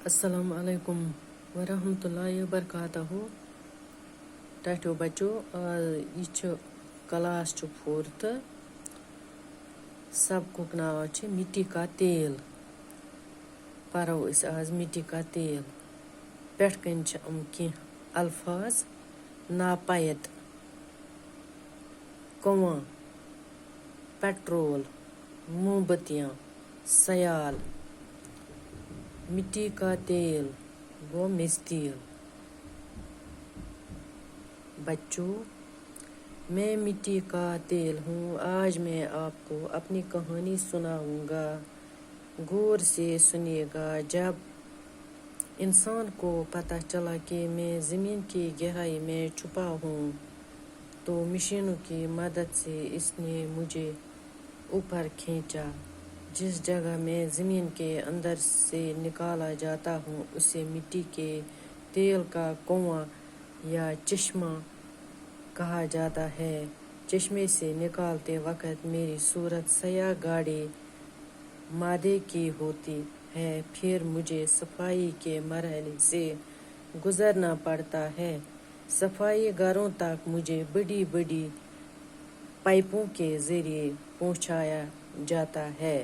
السلام علیکم ورحمۃ اللہ وبرکاتہ ٹاٹو بچو یہ کلاس فورتھ سبقک ناو مٹی کا تیل پرو اس آز مٹی کا تیل پٹھ کن کی الفاظ ناپید کنواں پیٹرول موم بتیاں سیال مٹی کا تیل وہ میز تیل بچوں میں مٹی کا تیل ہوں آج میں آپ کو اپنی کہانی سناؤں گا غور سے سنیے گا جب انسان کو پتہ چلا کہ میں زمین کی گہرائی میں چھپا ہوں تو مشینوں کی مدد سے اس نے مجھے اوپر کھینچا جس جگہ میں زمین کے اندر سے نکالا جاتا ہوں اسے مٹی کے تیل کا کنواں یا چشمہ کہا جاتا ہے چشمے سے نکالتے وقت میری صورت سیاہ گاڑی مادے کی ہوتی ہے پھر مجھے صفائی کے مرحلے سے گزرنا پڑتا ہے صفائی گھروں تک مجھے بڑی بڑی پائپوں کے ذریعے پہنچایا جاتا ہے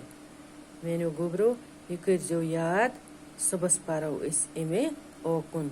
میانو گوبرو یہ کرزو یاد صبح پرو اس امے اوکن